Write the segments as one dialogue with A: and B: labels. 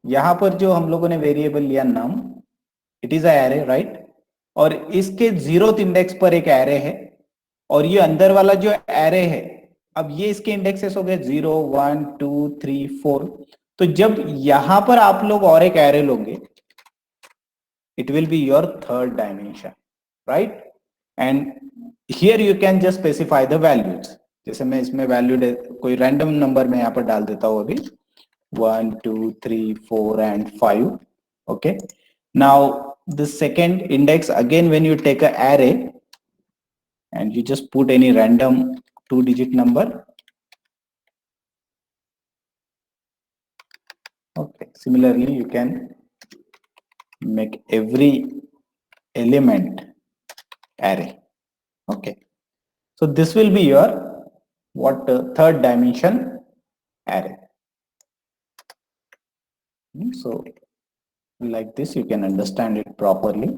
A: यहां पर जो हम लोगों ने वेरिएबल लिया num, it is a array right, और इसके 0th इंडेक्स पर एक एरे है, और ये अंदर वाला जो एरे है, अब ये इसके इंडेक्सेस हो गए 0 1 2 3 4। तो जब यहां पर आप लोग और एक एरे लोगे, it will be your third dimension, right? And here you can just specify the values. जैसे मैं इसमें वैल्यू कोई रैंडम नंबर में यहाँ पर डाल देता हूँ अभी 1 2 3 4 and 5. Okay, now the second index, again when you take a array and you just put any random 2-digit number. Okay, similarly you can make every element array. Okay, so this will be your what third dimension array. So like this you can understand it properly.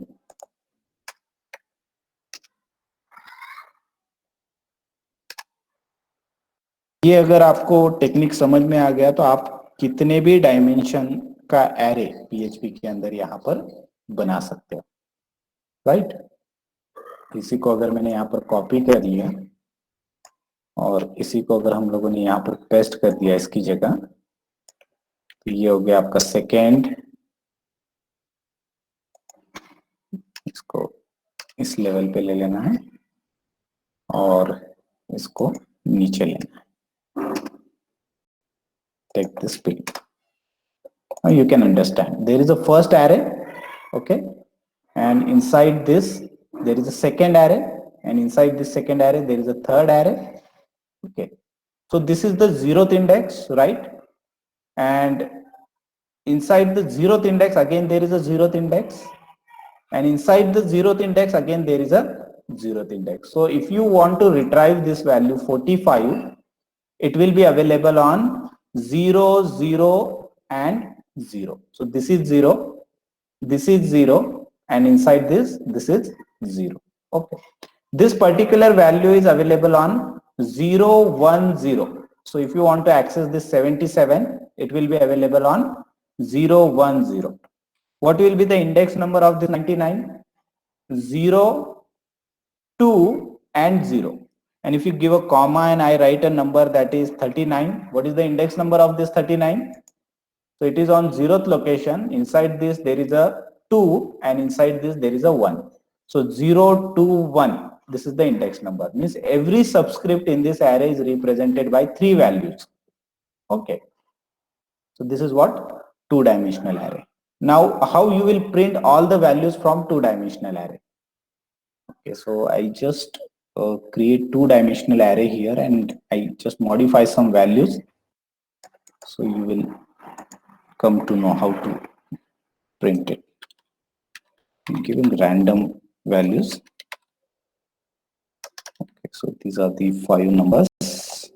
A: ये अगर आपको technique समझ में आ गया तो आप कितने भी डायमेंशन का एरे पीएचपी के अंदर यहाँ पर बना सकते हो, राइट? इसी को अगर मैंने यहाँ पर कॉपी कर लिया और इसी को अगर हम लोगों ने यहाँ पर पेस्ट कर दिया इसकी जगह, तो ये हो गया आपका सेकेंड। इसको इस लेवल पे ले लेना है और इसको नीचे लेना है। Take this pill. Now you can understand there is a first array, okay, and inside this there is a second array, and inside this second array there is a third array. Okay, so this is the 0th index, right? And inside the 0th index again there is a 0th index, and inside the 0th index again there is a 0th index. So if you want to retrieve this value 45, it will be available on 0 0 and 0. So this is 0, this is 0, and inside this is 0. Okay, this particular value is available on 0 1 0. So if you want to access this 77, it will be available on 0 1 0. What will be the index number of this 99? 0 2 and 0. And if you give a comma and I write a number that is 39, what is the index number of this 39? So it is on 0th location. Inside this there is a 2, and inside this there is a 1. So 0 2 1, this is the index number. Means every subscript in this array is represented by 3 values. Okay, so this is what 2-dimensional array. Now how you will print all the values from 2-dimensional array? Okay, so I just create 2-dimensional array here and I just modify some values. So you will come to know how to print it. I'm giving random values. Okay, so these are the 5 numbers: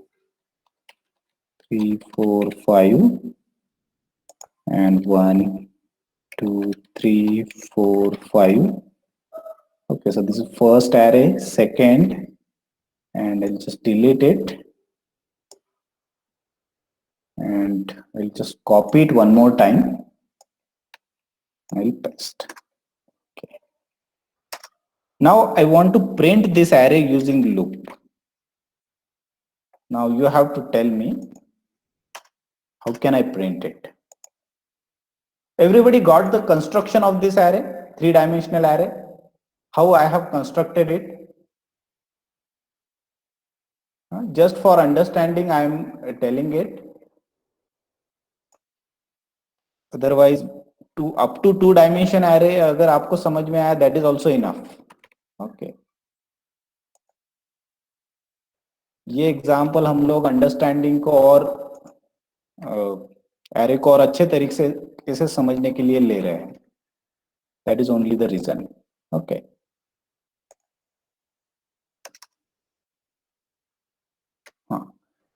A: 3 4 5 and 1 2 3 4 5. Okay, so this is first array, second, and I'll just delete it and I'll just copy it one more time. I'll paste. Okay. Now I want to print this array using loop. Now you have to tell me how can I print it. Everybody got the construction of this array, 3-dimensional array, how I have constructed it? Just for understanding I am telling it. Otherwise up to 2-dimension array अगर आपको समझ में आया, that is also enough. Okay, ये example हम लोग understanding को और एरे को और अच्छे तरीके से समझने के लिए ले रहे हैं. That is only the reason. Okay.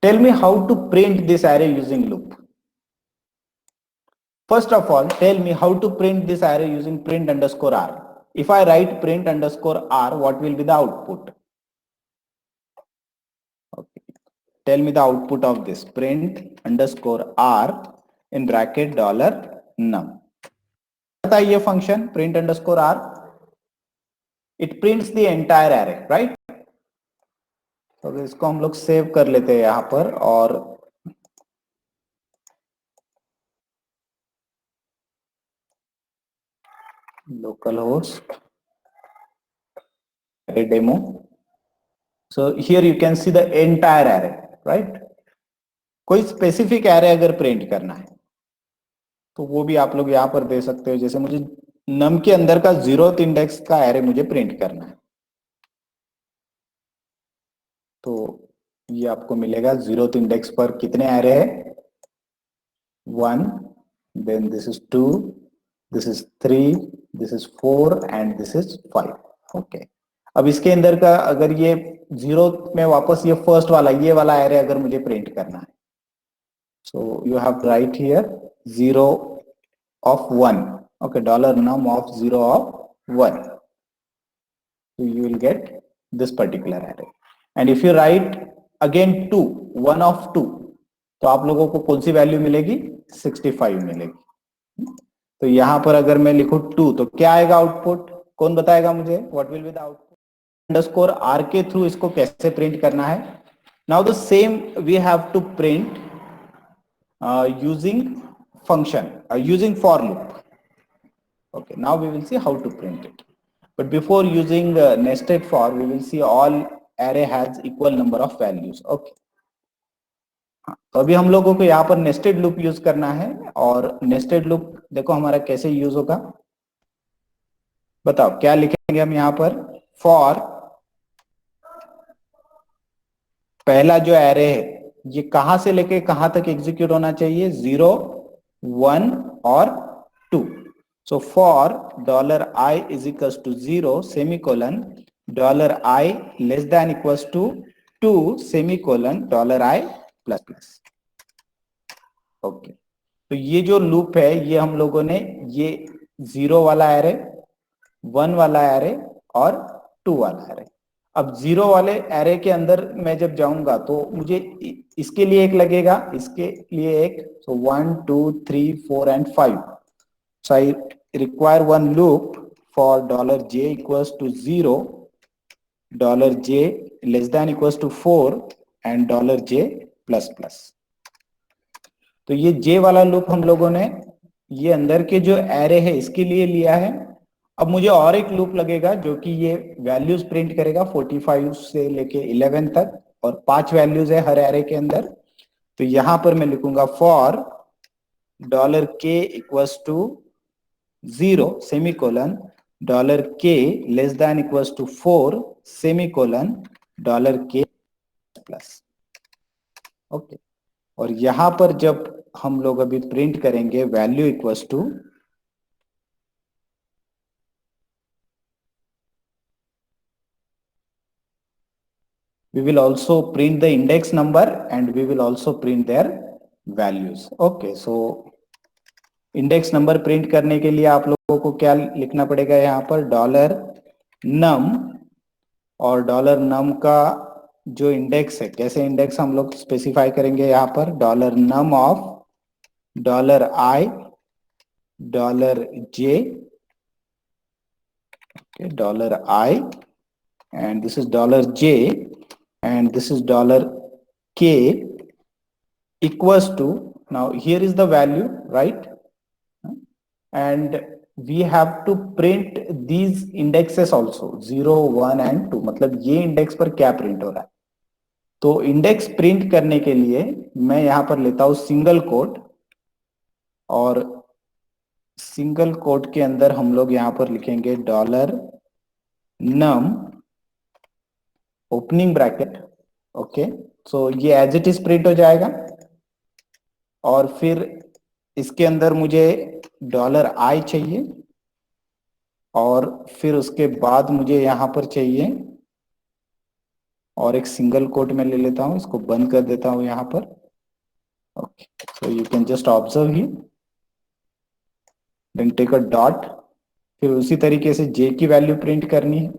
A: Tell me how to print this array using loop. First of all, tell me how to print this array using print underscore r. If I write print underscore r, what will be the output? Okay. Tell me the output of this print underscore r in bracket dollar num करता है ये function print underscore R, it prints the entire array, right. तो इसको हम लोग save कर लेते हैं यहां पर, और local host demo, so here you can see the entire array, right. कोई स्पेसिफिक एरे अगर प्रिंट करना है तो वो भी आप लोग यहां पर दे सकते हो, जैसे मुझे नम के अंदर का 0th इंडेक्स का एरे मुझे प्रिंट करना है, तो ये आपको मिलेगा 0th इंडेक्स पर कितने एरे है, 1, then this is 2, this is 3, this is 4 and this is 5। Okay, अब इसके अंदर का अगर ये 0 में वापस ये फर्स्ट वाला ये वाला एरे अगर मुझे प्रिंट करना है, so you have right here 0 of 1, okay, $num of 0 of 1, so you will get this particular array, and if you write again 2, 1 of 2, तो आप लोगों को कौन सी वैल्यू मिलेगी, 65 मिलेगी। तो यहां पर अगर मैं लिखूं 2 तो क्या आएगा आउटपुट, कौन बताएगा मुझे, what will be the output. Underscore R के थ्रू इसको कैसे प्रिंट करना है, now the same we have to print using function, using for loop। Okay, now we will see how to print it, but before using nested for, we will see all array has equal number of values। Okay, तो अभी हम लोगों को यहाँ पर nested loop use करना है, और नेस्टेड लूप देखो हमारा कैसे यूज होगा, बताओ क्या लिखेंगे हम यहाँ पर, फॉर पहला जो एरे है ये कहां से लेके कहां तक एग्जीक्यूट होना चाहिए, 0, 1 और 2। So for $i is equals to 0 semicolon $i less than equals to 2 semicolon $i plus plus। Okay, तो ये जो लूप है ये हम लोगों ने ये 0 वाला एरे, 1 वाला एरे और 2 वाला एरे। अब 0 वाले एरे के अंदर मैं जब जाऊंगा तो मुझे इसके लिए एक लगेगा, इसके लिए एक, so 1 2 3 4 and 5, so I require one loop for $j equals to 0, $j less than equals to 4 and $j plus plus। तो ये j वाला लूप हम लोगों ने ये अंदर के जो एरे है इसके लिए लिया है। अब मुझे और एक लूप लगेगा जो कि ये वैल्यूज प्रिंट करेगा 45 से लेके 11 तक, और 5 वैल्यूज है हर एरे के अंदर। तो यहां पर मैं लिखूंगा for $k equals to 0 semicolon $k less than equals to 4 semicolon $k plus. Okay, और यहां पर जब हम लोग अभी प्रिंट करेंगे value equals to, we will also print the index number and we will also print their values। okay, so index number print करने के लिए आप लोगों को क्या लिखना पड़ेगा, यहाँ पर $num, और $num का जो इंडेक्स है, कैसे इंडेक्स हम लोग स्पेसिफाई करेंगे, यहाँ पर $num of $i, $j, okay, $i and this is $j and this is $k equals to, now here is the value, right, and we have to print these indexes also 0 1 and 2, मतलब ये index पर क्या print हो रहा है। तो index print करने के लिए मैं यहां पर लेता हूं सिंगल कोट, और सिंगल कोट के अंदर हम लोग यहां पर लिखेंगे $num ओपनिंग ब्रैकेट। ओके, सो ये एज इट इज प्रिंट हो जाएगा, और फिर इसके अंदर मुझे $i चाहिए, और फिर उसके बाद मुझे यहां पर चाहिए और एक सिंगल कोट में ले लेता हूं, इसको बंद कर देता हूं यहां पर। Okay, so you can just observe ही, देन टेक अ डॉट, फिर उसी तरीके से j की वैल्यू प्रिंट करनी है,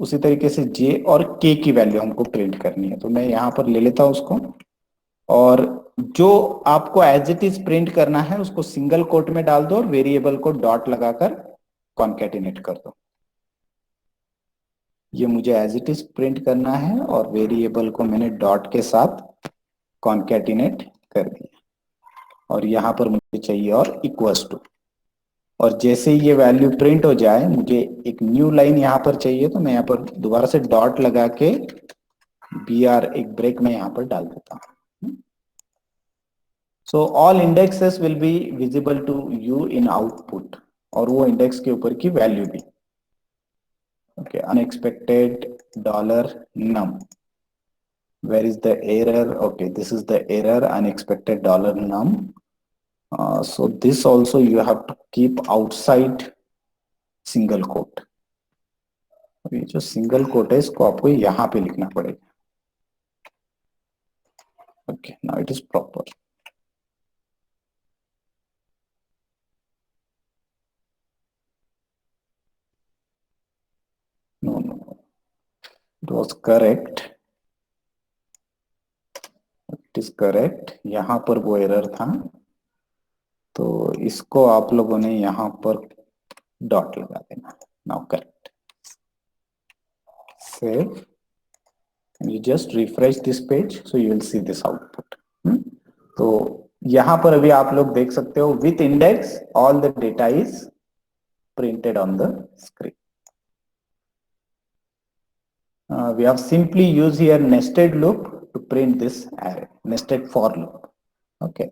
A: उसी तरीके से j और k की वैल्यू हमको प्रिंट करनी है। तो मैं यहां पर ले लेता हूं उसको, और जो आपको एज इट इज प्रिंट करना है उसको सिंगल कोट में डाल दो और वेरिएबल को डॉट लगाकर कॉन्केटिनेट कर दो। ये मुझे एज इट इज प्रिंट करना है और वेरिएबल को मैंने डॉट के साथ कॉन्केटिनेट कर दिया और यहां पर मुझे चाहिए और इक्वल्स टू। और जैसे ही ये वैल्यू प्रिंट हो जाए मुझे एक न्यू लाइन यहां पर चाहिए, तो मैं यहां पर दोबारा से डॉट लगा के br एक ब्रेक में यहां पर डाल देता हूं। So all indexes will be visible to you in output, और वो इंडेक्स के ऊपर की वैल्यू भी। Okay, unexpected dollar num, where is the error? Okay, this is the error, unexpected dollar num. So this also you have to keep outside single quote। ये जो single quote है इसको आपको यहां पे लिखना पड़ेगा। Okay, now it is proper. No no, it was correct, it is correct. यहां पर वो एरर था, तो इसको आप लोगों ने यहां पर डॉट लगा देना। Now correct, save, you just refresh this page so you will see this output। तो यहां पर अभी आप लोग देख सकते हो with index all the data is printed on the screen। We have simply used here nested loop to print this array, nested for loop। okay,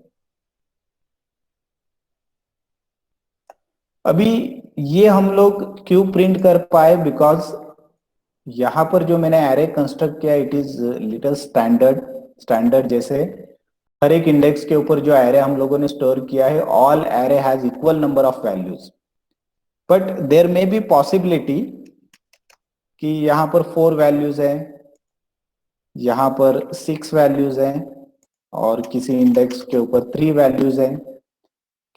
A: अभी ये हम लोग क्यों प्रिंट कर पाए, बिकॉज यहां पर जो मैंने एरे कंस्ट्रक्ट किया इट इज लिटिल स्टैंडर्ड। जैसे हर एक इंडेक्स के ऊपर जो एरे हम लोगों ने स्टोर किया है, all array has equal number of values, but there may be possibility कि यहां पर 4 वैल्यूज है, यहां पर 6 वैल्यूज है, और किसी इंडेक्स के ऊपर 3 वैल्यूज है,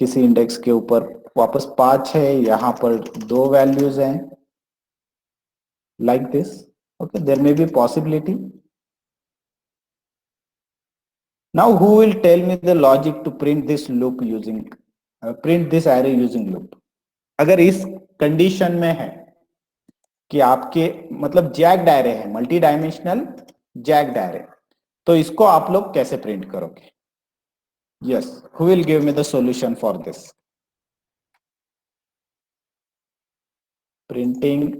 A: किसी इंडेक्स के ऊपर वापस 5 है, यहां पर 2 वैल्यूज हैं, like this। okay, there may be possibility। now who will tell me the logic to print this loop using print this array using loop? अगर इस कंडीशन में है कि आपके मतलब जैक्ड एरे है, मल्टी डायमेंशनल जैक्ड एरे, तो इसको आप लोग कैसे प्रिंट करोगे? Yes, who will give me the solution for this? Printing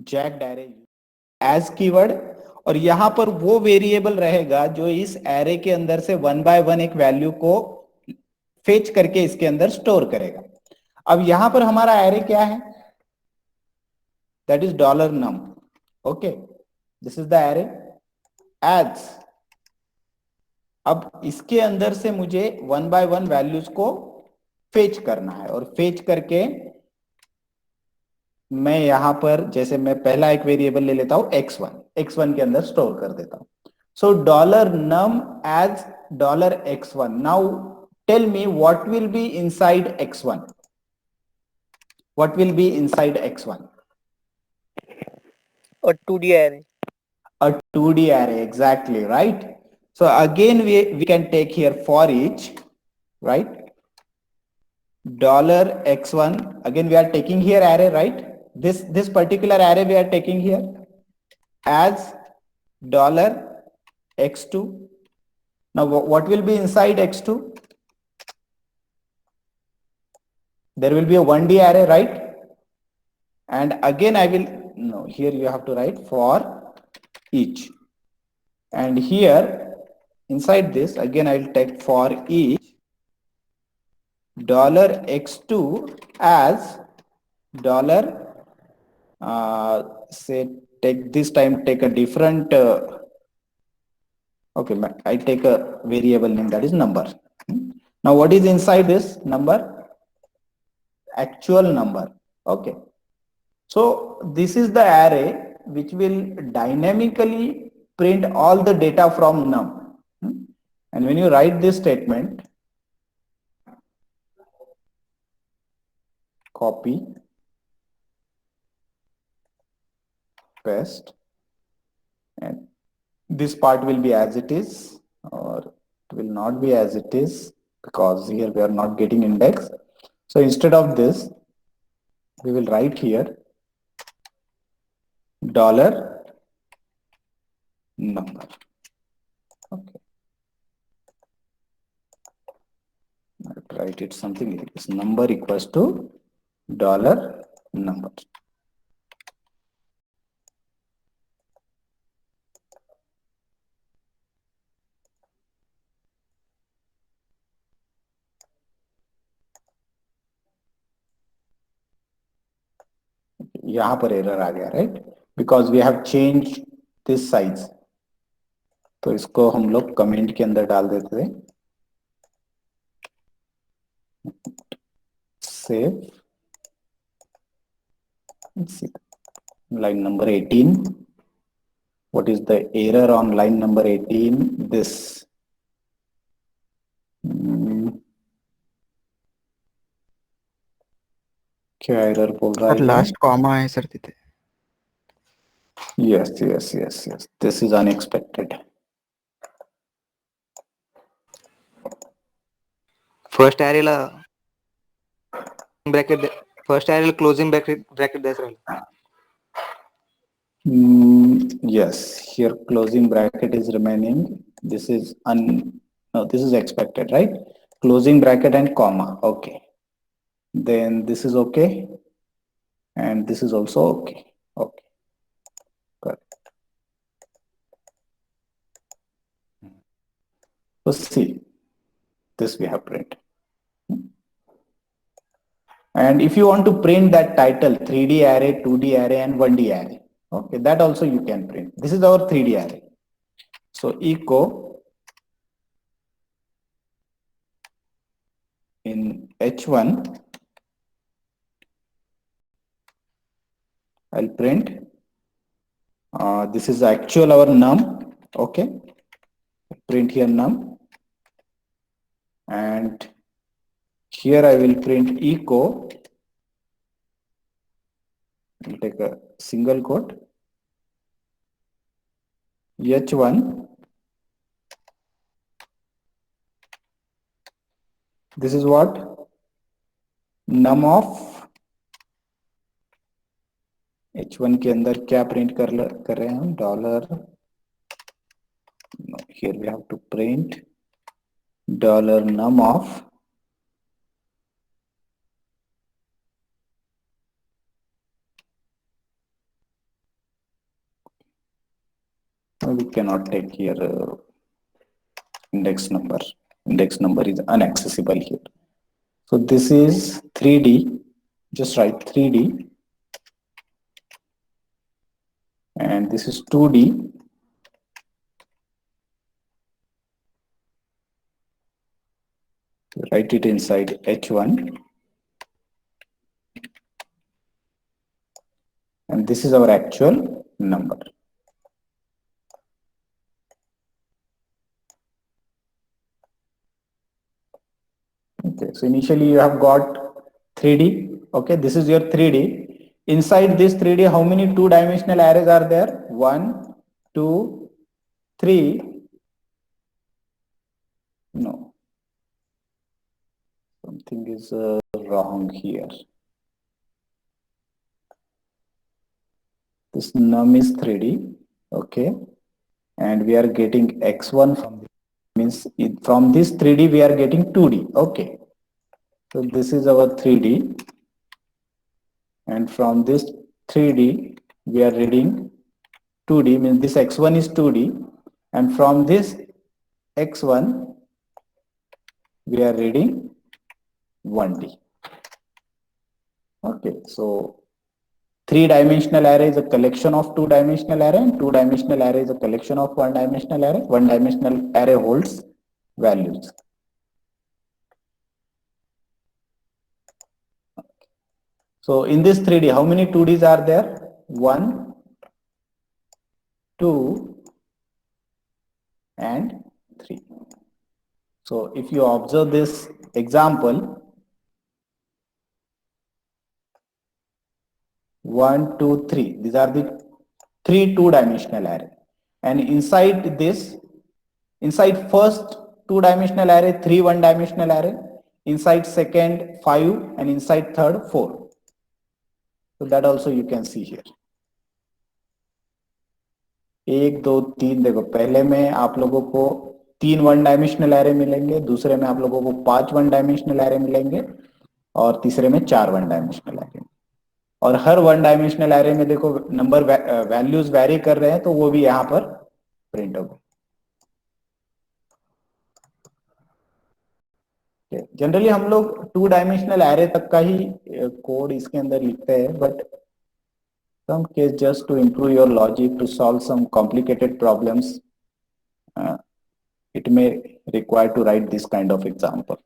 A: jagged array as keyword, और यहां पर वो वेरिएबल रहेगा जो इस एरे के अंदर से वन बाय वन एक वैल्यू को फेच करके इसके अंदर स्टोर करेगा। अब यहां पर हमारा एरे क्या है? That is dollar num. Okay, this is the array as. अब इसके अंदर से मुझे वन बाय वन वैल्यूज को फेच करना है, और फेच करके मैं यहां पर जैसे मैं पहला एक वेरिएबल ले लेता हूं x1 के अंदर स्टोर कर देता हूं। So dollar num as dollar x1। Now tell me what will be inside x1? What will be inside x1?
B: A 2D array.
A: A 2D array, exactly, right? So again, we can take here for each, right? Dollar x1, again we are taking here array, right? This particular array we are taking here as dollar x2. Now what will be inside x2? There will be a 1D array, right? And again I will, no, here you have to write for each. And here inside this again I will take for each dollar x2 as dollar say take this time take a different okay, I take a variable name that is number. Now what is inside this number? Actual number. Okay, so this is the array which will dynamically print all the data from num. And when you write this statement, copy, paste, and this part will be as it is, will not be as it is because here we are not getting index. So instead of this, we will write here dollar number. Okay. I'll write it something like this. Number equals to dollar number. यहाँ पर error आ गया, right, because we have change this size. तो इसको हम लोग comment के अंदर डाल देते थे. Save. Line number 18. What is the error on line number 18? This. क्या एरर बोल रहा है?
B: लास्ट कॉमा है सर तिथे.
A: Yes. This is unexpected.
B: First ॲरेला ब्रॅकेट, फर्स्ट ॲरेला क्लोजिंग ब्रॅकेट द्यायचं राहिलं.
A: Yes, here closing bracket is remaining. This is this is expected, right? Closing bracket and comma. Okay. Then this is okay. And this is also okay. Okay. Correct. So see, this we have print. And if you want to print that title, 3D array, 2D array, and 1D array, okay, that also you can print. This is our 3D array. So echo in H1, I'll print. This is actual our num. Okay, print here num, and here I will print echo. I'll take a single quote. H1. This is what? Num of H1 के अंदर क्या print कर रहे हैं हम? Dollar. Here we have to print dollar num of we cannot take here index number. Index number is inaccessible here. So this is 3D. Just write 3D. And this is 2D. Write it inside H1. And this is our actual number. Okay, so initially you have got 3D. Okay, this is your 3D. Inside this 3D, how many two-dimensional arrays are there? 1, 2, 3. No. Something is wrong here. This num is 3D. Okay. And we are getting x1 from this. Means from this 3D we are getting 2D. Okay. So this is our 3D. And from this 3D we are reading 2D, means this x1 is 2D, and from this x1 we are reading 1D. Okay, so three-dimensional array is a collection of two-dimensional array, and two-dimensional array is a collection of one-dimensional array. One-dimensional array holds values. So in this 3D, how many 2Ds are there? 1, 2, and 3. So if you observe this example, 1, 2, 3, these are the 3 two-dimensional array. And inside this, inside first two dimensional array, 3 one dimensional array, inside second 5 and inside third 4. So that also you can see here. 1 2 3 देखो, पहले में आप लोगों को 3 one dimensional array मिलेंगे, दूसरे में आप लोगों को 5 वन डायमेंशनल एरे मिलेंगे और तीसरे में 4 वन डायमेंशनल एरे। और हर वन डायमेंशनल एरे में देखो नंबर वैल्यूज वेरी कर रहे हैं, तो वो भी यहाँ पर प्रिंट होगा। जनरली हम लोग 2 डायमेंशनल एरे तक का ही कोड इसके अंदर लिखते हैं, but some case just to improve your logic to solve some complicated problems, it may require to write this kind of example.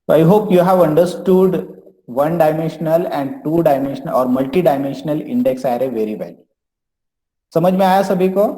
A: So I hope you have understood one dimensional and two dimensional or multi-dimensional index array very well. समझ में आया सभी को?